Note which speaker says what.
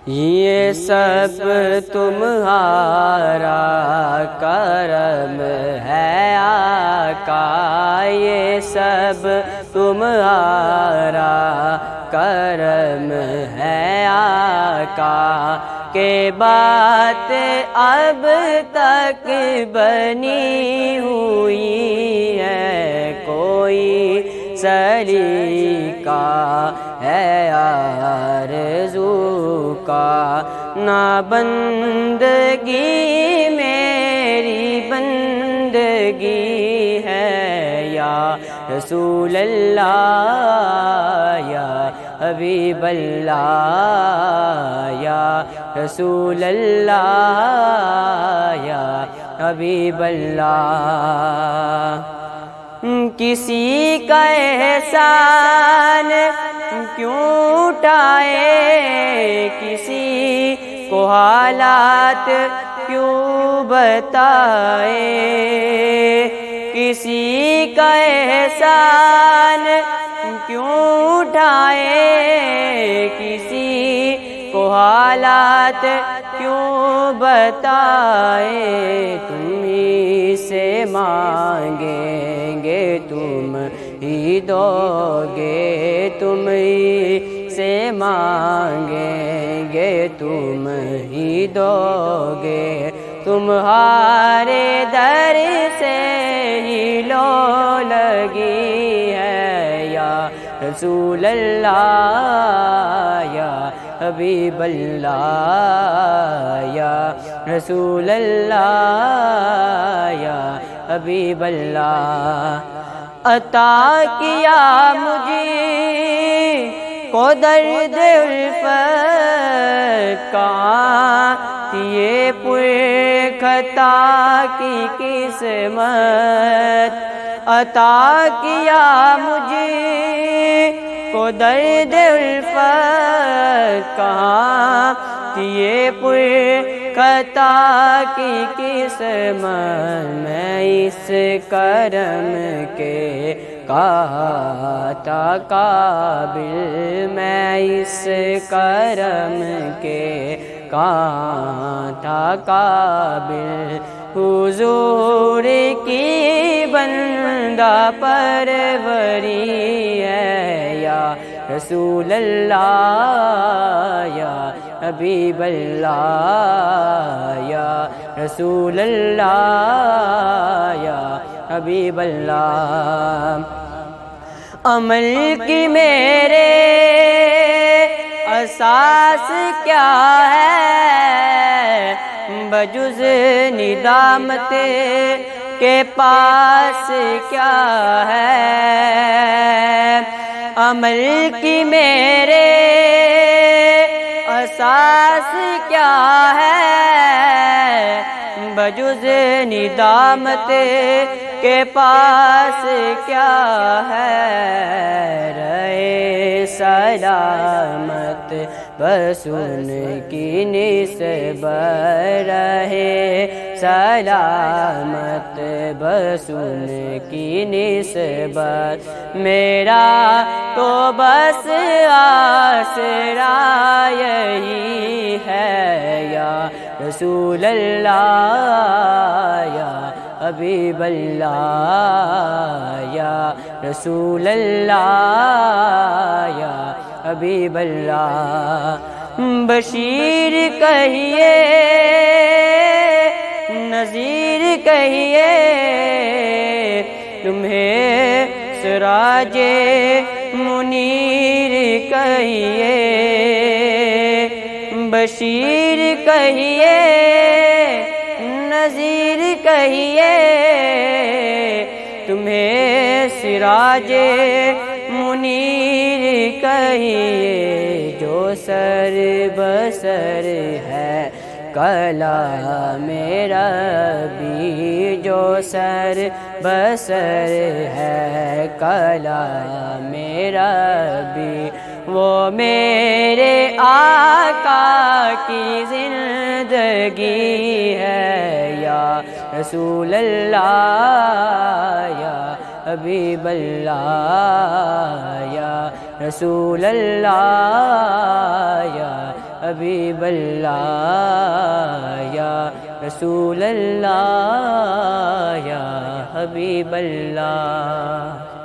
Speaker 1: یہ سب تمہارا کرم ہے آقا، یہ سب تمہارا کرم ہے آقا، کہ بات اب تک بنی ہوئی ہے کوئی سلیقہ ہے آرزو کا، نہ بندگی میری بندگی ہے یا رسول اللہ یا حبیب اللہ یا رسول اللہ یا حبیب اللہ۔ کسی کا احسان کیوں اٹھائے، کسی کو حالات کیوں بتائے، کسی کا احسان کیوں اٹھائے، کسی کو حالات کیوں بتائے، تم ہی سے مانگیں گے تم ہی دو گے، تم ہی سے مانگیں گے تم ہی دو گے، تمہارے در سے ہی لو لگی ہے یا رسول اللہ یا حبیب اللہ یا رسول اللہ یا حبیب اللہ۔ عطا کیا مجھے کو درد الفت، کہاں تھی یہ پر خطا کی قسمت، عطا کیا مجھے کو درد الفت، کہاں تھی یہ پر خطا کی قسمت، میں اس کرم کے کہا تھا قابل، میں اس کرم کے کہا تھا قابل، حضور کی بندہ پروری ہے یا رسول اللہ یا حبیب اللہ یا رسول اللہ یا حبیب اللہ۔ عمل کی میرے اساس کیا ہے، بجز ندامت کے پاس کیا ہے، عمل کی میرے اساس کیا ہے، بجز ندامت کے پاس کیا ہے، رہے سلامت بس ان کی نسبت، رہے سلامت بس ان کی نسبت، میرا تو بس آسرا یہی ہے یا رسول اللہ یا حبیب اللہ یا رسول اللہ یا حبیب اللہ۔ بشیر کہیے نذیر کہیے تمہیں سراج منیر کہیے، بشیر کہیے نذیر کہیے تمہیں سراج منیر کہیے، جو سر بسر ہے کلام ربی، جو سر بسر ہے کلام ربی، وہ میرے آقا کی زندگی ہے یا رسول اللہ یا حبیب اللہ یا رسول اللہ یا حبیب اللہ یا رسول اللہ یا حبیب اللہ.